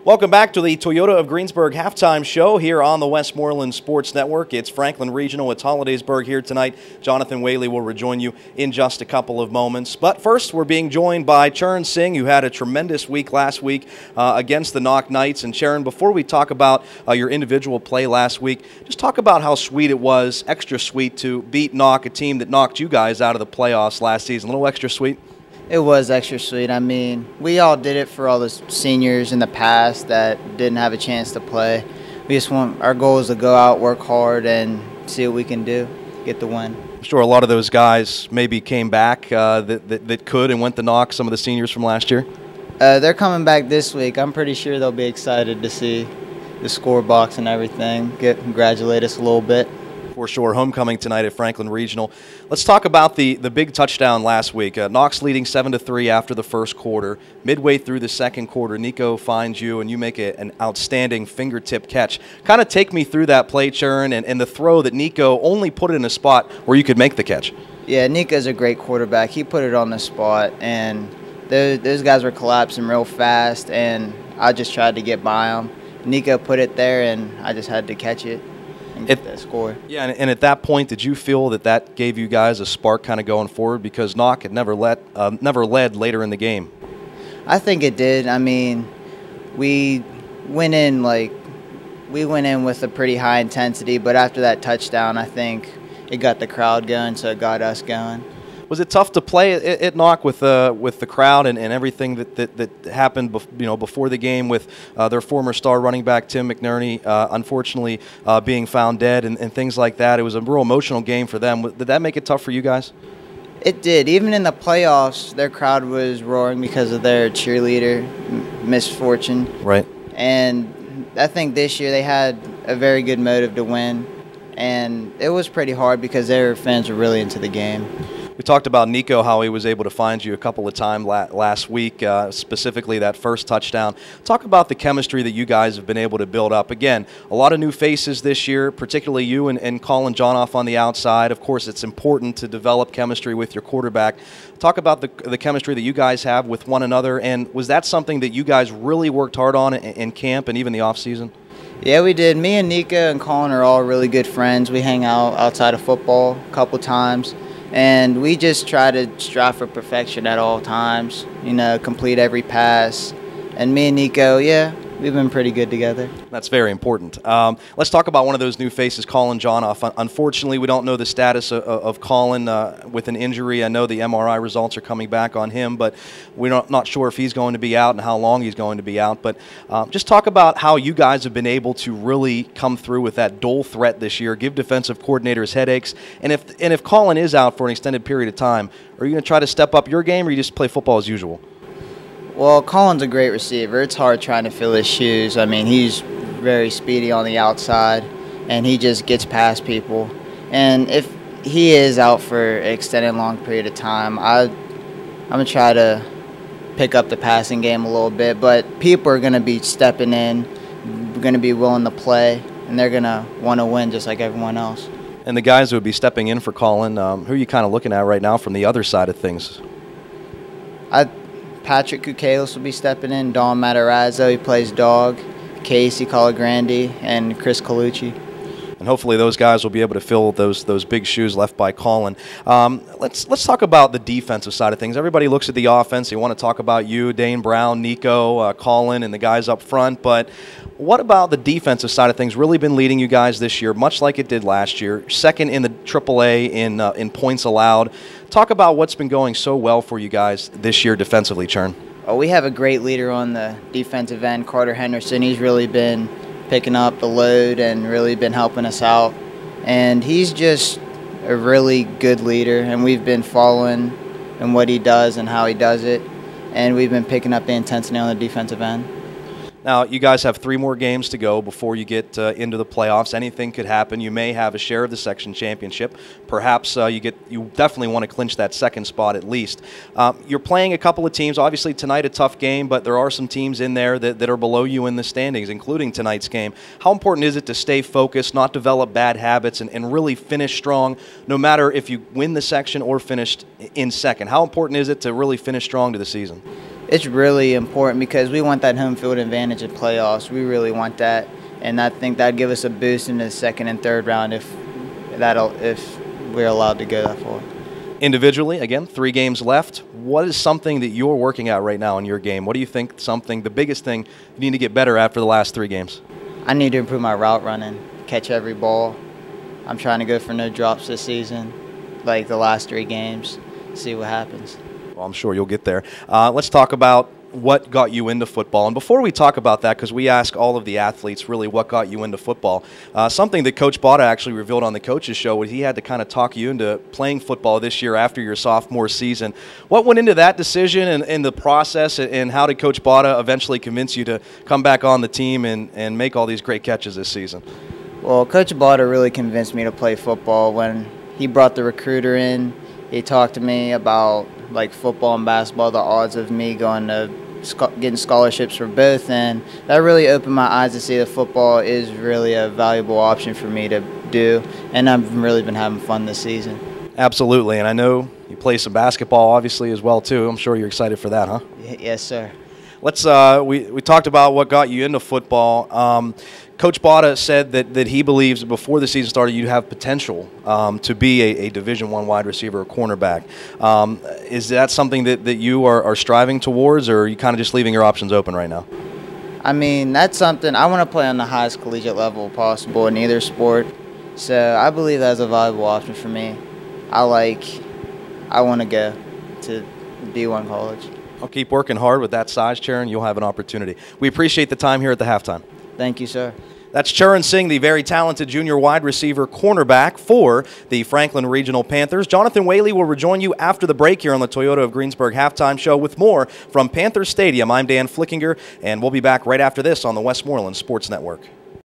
Welcome back to the Toyota of Greensburg halftime show here on the Westmoreland Sports Network. It's Franklin Regional. It's Hollidaysburg here tonight. Jonathan Whaley will rejoin you in just a couple of moments. But first, we're being joined by Charan Singh, who had a tremendous week last week against the Knoch Knights. And Charan, before we talk about your individual play last week, just talk about how sweet it was, extra sweet, to beat Knoch, a team that knocked you guys out of the playoffs last season. A little extra sweet? It was extra sweet. I mean, we all did it for all the seniors in the past that didn't have a chance to play. We just want, our goal is to go out, work hard, and see what we can do, get the win. I'm sure a lot of those guys maybe came back that could and went to Knoch, some of the seniors from last year. They're coming back this week. I'm pretty sure they'll be excited to see the score box and everything, congratulate us a little bit. For sure. Homecoming tonight at Franklin Regional. Let's talk about the big touchdown last week. Knox leading 7-3 after the first quarter. Midway through the second quarter, Nico finds you, and you make an outstanding fingertip catch. Kind of take me through that play, Charan, and the throw that Nico only put it in a spot where you could make the catch. Yeah, Nico's a great quarterback. He put it on the spot, and those guys were collapsing real fast, and I just tried to get by them. Nico put it there, and I just had to catch it. That score. Yeah, and at that point, did you feel that gave you guys a spark kind of going forward, because Knoch had never led later in the game? I think it did. I mean, we went in with a pretty high intensity, but after that touchdown, I think it got the crowd going, so it got us going. Was it tough to play at Knoch with the crowd and everything that happened before the game with their former star running back Tim McNerney unfortunately being found dead and things like that? It was a real emotional game for them. Did that make it tough for you guys? It did. Even in the playoffs, their crowd was roaring because of their cheerleader misfortune. Right. And I think this year they had a very good motive to win, and it was pretty hard because their fans were really into the game. We talked about Nico, how he was able to find you a couple of times last week, specifically that first touchdown. Talk about the chemistry that you guys have been able to build up. Again, a lot of new faces this year, particularly you and Colin Jonoff on the outside. Of course, it's important to develop chemistry with your quarterback. Talk about the chemistry that you guys have with one another, and was that something that you guys really worked hard on in camp and even the offseason? Yeah, we did. Me and Nico and Colin are all really good friends. We hang out outside of football a couple times. And we just try to strive for perfection at all times, complete every pass. And me and Nico, yeah, we've been pretty good together. That's very important. Let's talk about one of those new faces, Colin Jonoff. Unfortunately, we don't know the status of Colin with an injury. I know the MRI results are coming back on him, but we're not sure if he's going to be out and how long he's going to be out. But just talk about how you guys have been able to really come through with that dual threat this year, give defensive coordinators headaches. And if Colin is out for an extended period of time, are you going to try to step up your game, or you just play football as usual? Well, Colin's a great receiver. It's hard trying to fill his shoes. I mean, he's very speedy on the outside, and he just gets past people. And if he is out for an extended long period of time, I'm going to try to pick up the passing game a little bit. But people are going to be stepping in, going to be willing to play, and they're going to want to win just like everyone else. And the guys who would be stepping in for Colin, who are you kind of looking at right now from the other side of things? Patrick Kukalis will be stepping in, Don Matarazzo, he plays dog, Casey Colagrandi, and Chris Colucci. And hopefully those guys will be able to fill those big shoes left by Colin. Let's talk about the defensive side of things. Everybody looks at the offense. They want to talk about you, Dane Brown, Nico, Colin, and the guys up front. But what about the defensive side of things? Really been leading you guys this year, much like it did last year. Second in the AAA in points allowed. Talk about what's been going so well for you guys this year defensively, Charan. Oh, we have a great leader on the defensive end, Carter Henderson. He's really been picking up the load and really been helping us out. And he's just a really good leader, and we've been following in what he does and how he does it. And we've been picking up the intensity on the defensive end. Now, you guys have 3 more games to go before you get into the playoffs. Anything could happen. You may have a share of the section championship. Perhaps you definitely want to clinch that second spot at least. You're playing a couple of teams. Obviously, tonight a tough game, but there are some teams in there that are below you in the standings, including tonight's game. How important is it to stay focused, not develop bad habits, and really finish strong, no matter if you win the section or finished in second? How important is it to really finish strong to the season? It's really important because we want that home field advantage in playoffs. We really want that, and I think that'd give us a boost in the second and third round if we're allowed to go that far. Individually, again, 3 games left. What is something that you're working at right now in your game? What do you think the biggest thing you need to get better after the last 3 games? I need to improve my route running, catch every ball. I'm trying to go for no drops this season, like the last 3 games, see what happens. Well, I'm sure you'll get there. Let's talk about what got you into football. And before we talk about that, because we ask all of the athletes really what got you into football, something that Coach Botta actually revealed on the Coaches Show was he had to kind of talk you into playing football this year after your sophomore season. What went into that decision and the process, and how did Coach Botta eventually convince you to come back on the team and make all these great catches this season? Well, Coach Botta really convinced me to play football when he brought the recruiter in. He talked to me about like football and basketball, the odds of me going to getting scholarships for both, and that really opened my eyes to see that football is really a valuable option for me to do, and I've really been having fun this season. Absolutely, and I know you play some basketball obviously as well too. I'm sure you're excited for that, huh? Yes, sir. Let's we talked about what got you into football. Coach Botta said that he believes before the season started you'd have potential to be a Division I wide receiver or cornerback. Is that something that you are striving towards, or are you kind of just leaving your options open right now? I mean, that's something I want to play on the highest collegiate level possible in either sport. So I believe that's a valuable option for me. I want to go to D1 college. I'll keep working hard with that size, Charan. You'll have an opportunity. We appreciate the time here at the halftime. Thank you, sir. That's Charan Singh, the very talented junior wide receiver cornerback for the Franklin Regional Panthers. Jonathan Whaley will rejoin you after the break here on the Toyota of Greensburg halftime show with more from Panthers Stadium. I'm Dan Flickinger, and we'll be back right after this on the Westmoreland Sports Network.